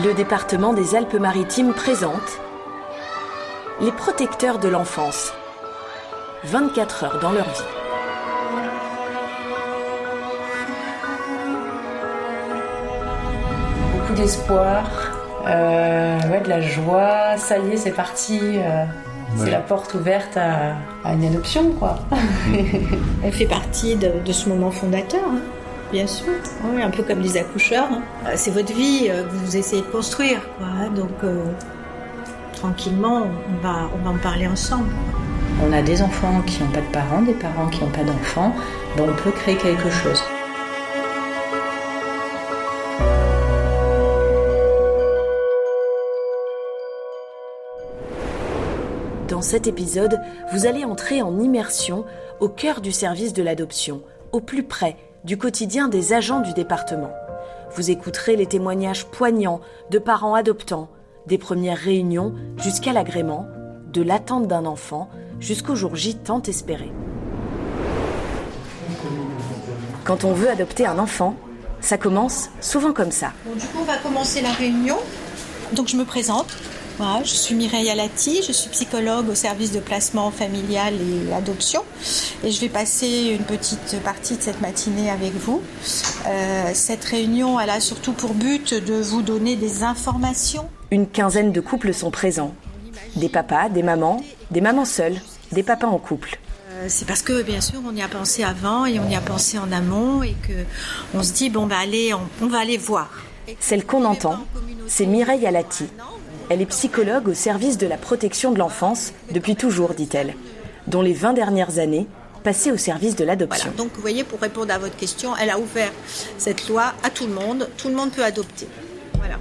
Le département des Alpes-Maritimes présente les protecteurs de l'enfance. 24 heures dans leur vie. Beaucoup d'espoir, de la joie. Ça y est, c'est parti. C'est la porte ouverte à une adoption, quoi. Elle fait partie de ce moment fondateur, hein, bien sûr. Oui, un peu comme les accoucheurs. Hein. C'est votre vie que vous essayez de construire, quoi. Hein, donc, tranquillement, on va en parler ensemble. On a des enfants qui n'ont pas de parents, des parents qui n'ont pas d'enfants. On peut créer quelque chose. Dans cet épisode, vous allez entrer en immersion au cœur du service de l'adoption, au plus près du quotidien des agents du département. Vous écouterez les témoignages poignants de parents adoptants, des premières réunions jusqu'à l'agrément, de l'attente d'un enfant jusqu'au jour J tant espéré. Quand on veut adopter un enfant, ça commence souvent comme ça. Bon, du coup, on va commencer la réunion. Donc, je me présente. Voilà, je suis Mireille Alati, je suis psychologue au service de placement familial et adoption. Et je vais passer une petite partie de cette matinée avec vous. Cette réunion, elle a surtout pour but de vous donner des informations. Une quinzaine de couples sont présents. Des papas, des mamans seules, des papas en couple. C'est parce que, bien sûr, on y a pensé avant et on y a pensé en amont et qu'on se dit, allez, on va aller voir. Celle qu'on entend, c'est Mireille Alati. Elle est psychologue au service de la protection de l'enfance depuis toujours, dit-elle, dont les 20 dernières années passées au service de l'adoption. Voilà, donc vous voyez, pour répondre à votre question, elle a ouvert cette loi à tout le monde peut adopter. Voilà.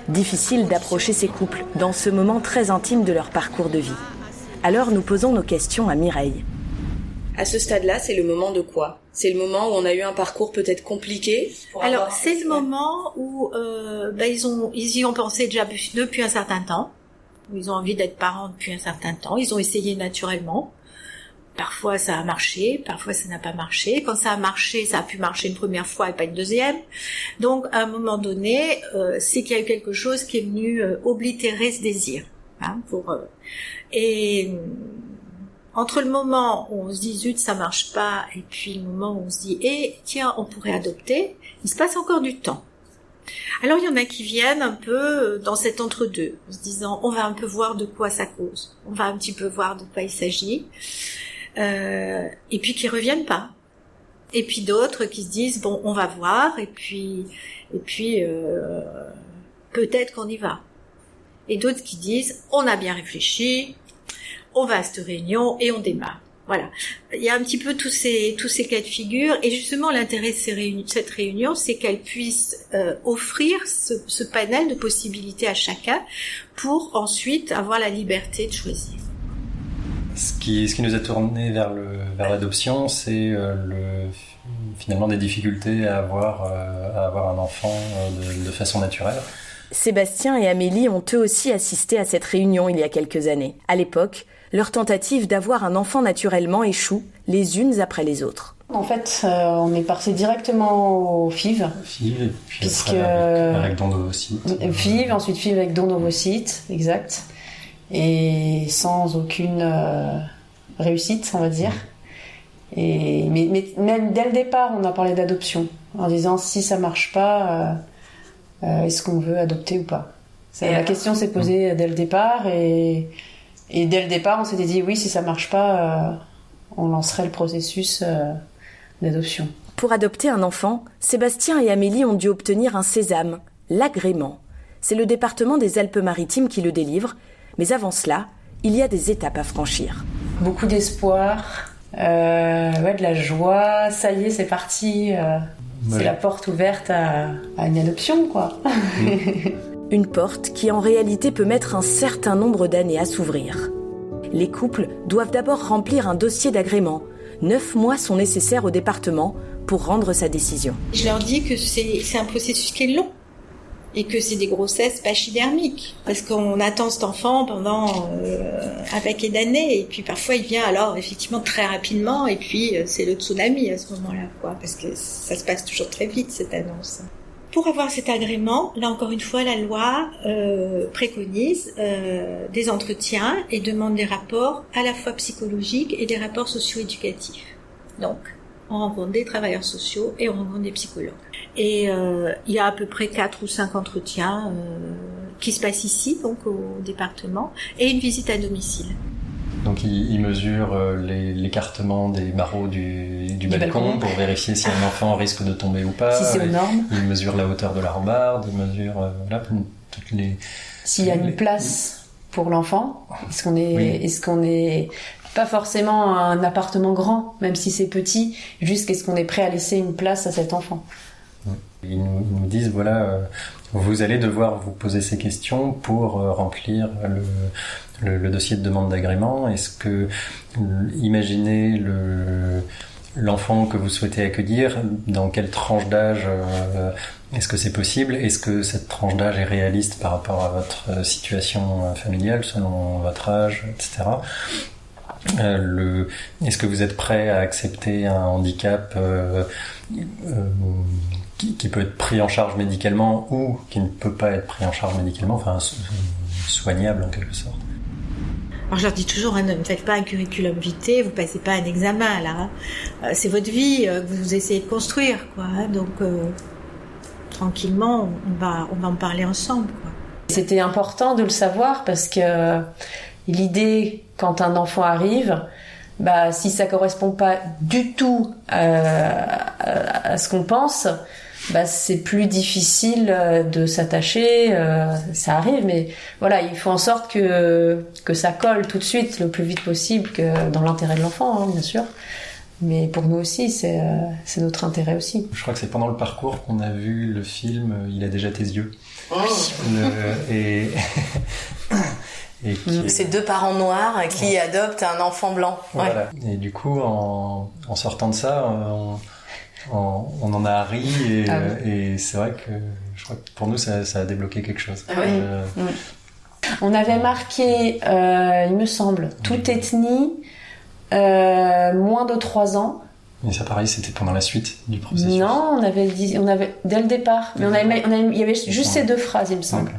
Difficile d'approcher ces couples dans ce moment très intime de leur parcours de vie. Alors nous posons nos questions à Mireille. À ce stade-là, c'est le moment de quoi ? C'est le moment où on a eu un parcours peut-être compliqué. Alors, c'est le moment où ils y ont pensé déjà depuis un certain temps. Ils ont envie d'être parents depuis un certain temps. Ils ont essayé naturellement. Parfois, ça a marché. Parfois, ça n'a pas marché. Quand ça a marché, ça a pu marcher une première fois et pas une deuxième. Donc, à un moment donné, c'est qu'il y a eu quelque chose qui est venu oblitérer ce désir. Hein, et entre le moment où on se dit zut ça marche pas et puis le moment où on se dit tiens on pourrait adopter, il se passe encore du temps. Alors il y en a qui viennent un peu dans cet entre-deux, en se disant on va un peu voir de quoi ça cause, on va un petit peu voir de quoi il s'agit, et puis qui reviennent pas. Et puis d'autres qui se disent bon on va voir et puis peut-être qu'on y va. Et d'autres qui disent on a bien réfléchi, on va à cette réunion et on démarre. Voilà. Il y a un petit peu tous ces cas de figure. Et justement, l'intérêt de cette réunion, c'est qu'elle puisse offrir ce panel de possibilités à chacun pour ensuite avoir la liberté de choisir. Ce qui nous a tourné vers l'adoption, c'est finalement des difficultés à avoir un enfant de façon naturelle. Sébastien et Amélie ont eux aussi assisté à cette réunion il y a quelques années. À l'époque, leur tentative d'avoir un enfant naturellement échoue les unes après les autres. En fait, on est passé directement au FIV. FIV, et puis après avec don d'ovocytes. FIV, ensuite FIV avec don d'ovocytes, exact. Et sans aucune réussite, on va dire. Mais même dès le départ, on a parlé d'adoption, en disant si ça marche pas, est-ce qu'on veut adopter ou pas ? La question s'est posée dès le départ et dès le départ, on s'était dit oui, si ça marche pas, on lancerait le processus d'adoption. Pour adopter un enfant, Sébastien et Amélie ont dû obtenir un sésame, l'agrément. C'est le département des Alpes-Maritimes qui le délivre, mais avant cela, il y a des étapes à franchir. Beaucoup d'espoir, de la joie. Ça y est, c'est parti. C'est la porte ouverte à une adoption, quoi. Une porte qui en réalité peut mettre un certain nombre d'années à s'ouvrir. Les couples doivent d'abord remplir un dossier d'agrément. 9 mois sont nécessaires au département pour rendre sa décision. Je leur dis que c'est un processus qui est long et que c'est des grossesses pachydermiques parce qu'on attend cet enfant pendant un paquet d'années et puis parfois il vient alors effectivement très rapidement et puis c'est le tsunami à ce moment-là, quoi, parce que ça se passe toujours très vite cette annonce. Pour avoir cet agrément, là encore une fois, la loi préconise des entretiens et demande des rapports à la fois psychologiques et des rapports socio-éducatifs. Donc, on rencontre des travailleurs sociaux et on rencontre des psychologues. Et il y a à peu près 4 ou 5 entretiens qui se passent ici, donc au département, et une visite à domicile. Donc il mesure l'écartement des barreaux du balcon pour vérifier si un enfant risque de tomber ou pas. Si c'est aux normes. Il mesure la hauteur de la rambarde, il mesure toutes les... S'il y a une place pour l'enfant, est-ce qu'on est pas forcément un appartement grand, même si c'est petit, juste est-ce qu'on est prêt à laisser une place à cet enfant? Ils nous disent, vous allez devoir vous poser ces questions pour remplir le dossier de demande d'agrément. Est-ce que, imaginez l'enfant que vous souhaitez accueillir, dans quelle tranche d'âge est-ce que c'est possible? Est-ce que cette tranche d'âge est réaliste par rapport à votre situation familiale, selon votre âge, etc. Est-ce que vous êtes prêt à accepter un handicap qui peut être pris en charge médicalement ou qui ne peut pas être pris en charge médicalement, enfin soignable en quelque sorte? Alors je leur dis toujours, ne me faites pas un curriculum vitae, vous passez pas un examen là. C'est votre vie que vous essayez de construire, quoi. Donc tranquillement, on va en parler ensemble, quoi. C'était important de le savoir parce que l'idée, quand un enfant arrive, si ça correspond pas du tout à ce qu'on pense, c'est plus difficile de s'attacher. Ça arrive, mais voilà, il faut en sorte que ça colle tout de suite, le plus vite possible, que dans l'intérêt de l'enfant, bien sûr. Mais pour nous aussi, c'est notre intérêt aussi. Je crois que c'est pendant le parcours qu'on a vu le film « Il a déjà tes yeux ». C'est 2 parents noirs qui adoptent un enfant blanc. Voilà. Et du coup, en sortant de ça, on en a ri et c'est vrai que je crois que pour nous, ça a débloqué quelque chose. On avait marqué, il me semble, toute ethnie, moins de 3 ans. Mais ça, pareil, c'était pendant la suite du processus. Non, on avait dès le départ. Mais il y avait juste ces 2 phrases, il me semble. Okay.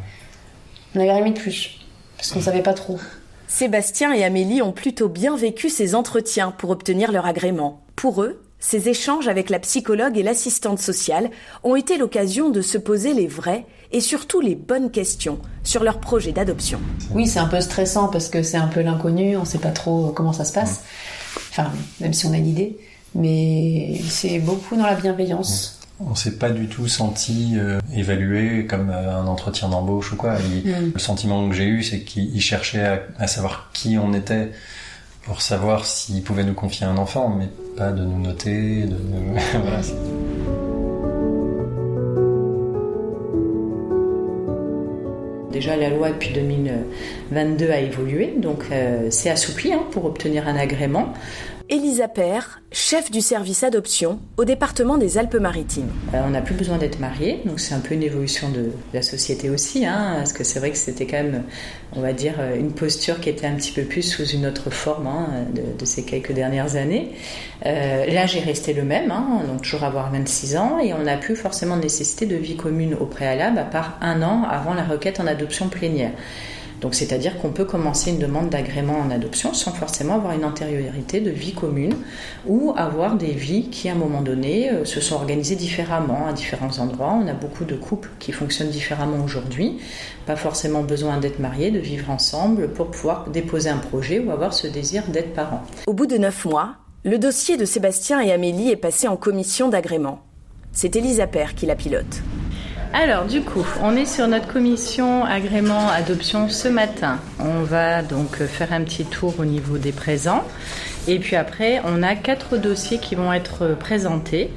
On n'avait rien mis de plus. Parce qu'on ne savait pas trop. Sébastien et Amélie ont plutôt bien vécu ces entretiens pour obtenir leur agrément. Pour eux, ces échanges avec la psychologue et l'assistante sociale ont été l'occasion de se poser les vraies et surtout les bonnes questions sur leur projet d'adoption. Oui, c'est un peu stressant parce que c'est un peu l'inconnu, on ne sait pas trop comment ça se passe. Enfin, même si on a une idée. Mais c'est beaucoup dans la bienveillance. On s'est pas du tout senti évalué comme un entretien d'embauche ou quoi. Le sentiment que j'ai eu, c'est qu'il cherchait à savoir qui on était pour savoir s'il pouvait nous confier un enfant, mais pas de nous noter, voilà. Déjà, la loi depuis 2022 a évolué, donc c'est assoupli pour obtenir un agrément. Elisa Père, chef du service adoption au département des Alpes-Maritimes. On n'a plus besoin d'être marié, donc c'est un peu une évolution de la société aussi, parce que c'est vrai que c'était quand même, on va dire, une posture qui était un petit peu plus sous une autre forme de ces quelques dernières années. L'âge est resté le même, donc toujours avoir 26 ans, et on n'a plus forcément nécessité de vie commune au préalable, à part 1 an avant la requête en adoption plénière. Donc, c'est-à-dire qu'on peut commencer une demande d'agrément en adoption sans forcément avoir une antériorité de vie commune ou avoir des vies qui, à un moment donné, se sont organisées différemment à différents endroits. On a beaucoup de couples qui fonctionnent différemment aujourd'hui. Pas forcément besoin d'être mariés, de vivre ensemble pour pouvoir déposer un projet ou avoir ce désir d'être parents. Au bout de 9 mois, le dossier de Sébastien et Amélie est passé en commission d'agrément. C'est Elisa Père qui la pilote. Alors du coup, on est sur notre commission agrément adoption ce matin. On va donc faire un petit tour au niveau des présents. Et puis après, on a 4 dossiers qui vont être présentés.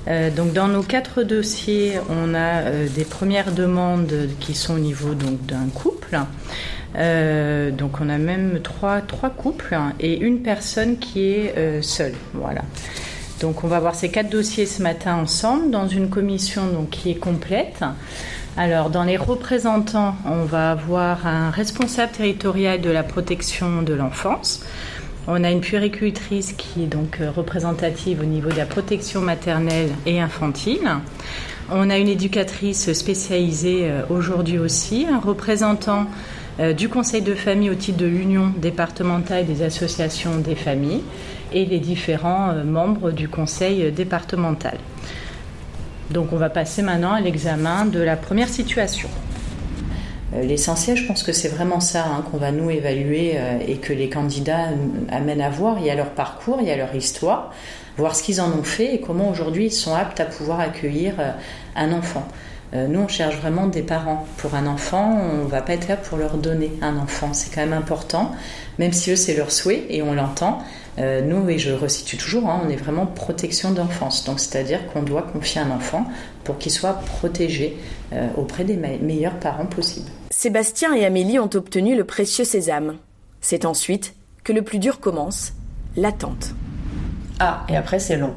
Donc dans nos 4 dossiers, on a des premières demandes qui sont au niveau donc, d'un couple. Donc on a même 3 couples et une personne qui est seule. Voilà. Donc on va voir ces 4 dossiers ce matin ensemble dans une commission donc, qui est complète. Alors dans les représentants, on va avoir un responsable territorial de la protection de l'enfance. On a une puéricultrice qui est donc représentative au niveau de la protection maternelle et infantile. On a une éducatrice spécialisée aujourd'hui aussi, un représentant du conseil de famille au titre de l'union départementale des associations des familles et les différents membres du conseil départemental. Donc on va passer maintenant à l'examen de la première situation. L'essentiel, je pense que c'est vraiment ça qu'on va nous évaluer et que les candidats amènent à voir. Il y a leur parcours, il y a leur histoire, voir ce qu'ils en ont fait et comment aujourd'hui ils sont aptes à pouvoir accueillir un enfant. Nous, on cherche vraiment des parents pour un enfant. On ne va pas être là pour leur donner un enfant. C'est quand même important, même si eux, c'est leur souhait et on l'entend. Nous, et je resitue toujours, on est vraiment protection d'enfance. Donc, c'est-à-dire qu'on doit confier un enfant pour qu'il soit protégé auprès des meilleurs parents possibles. Sébastien et Amélie ont obtenu le précieux sésame. C'est ensuite que le plus dur commence, l'attente. Ah, et après c'est long.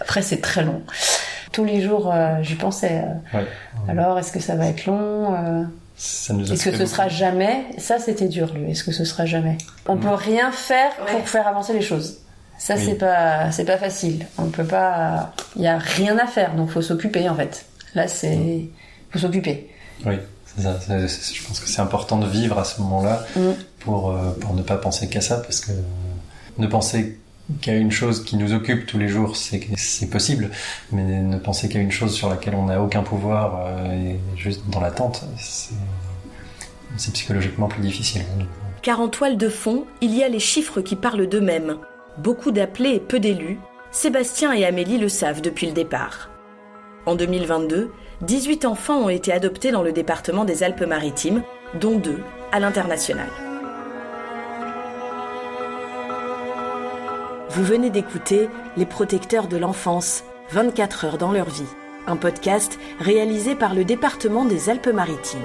Après c'est très long. Tous les jours j'y pensais. Ouais. Alors est-ce que ça va être long Est-ce que ce sera jamais? Ça c'était dur lui. Est-ce que ce sera jamais? On peut rien faire pour faire avancer les choses. Ça c'est pas facile. On peut pas. Il y a rien à faire donc faut s'occuper en fait. Là faut s'occuper. Oui. C'est ça, je pense que c'est important de vivre à ce moment-là pour ne pas penser qu'à ça, parce que ne penser qu'à une chose qui nous occupe tous les jours, c'est possible, mais ne penser qu'à une chose sur laquelle on n'a aucun pouvoir et juste dans l'attente, c'est psychologiquement plus difficile. Car en toile de fond, il y a les chiffres qui parlent d'eux-mêmes. Beaucoup d'appelés et peu d'élus, Sébastien et Amélie le savent depuis le départ. En 2022, 18 enfants ont été adoptés dans le département des Alpes-Maritimes, dont 2 à l'international. Vous venez d'écouter Les Protecteurs de l'enfance, 24 heures dans leur vie, un podcast réalisé par le département des Alpes-Maritimes.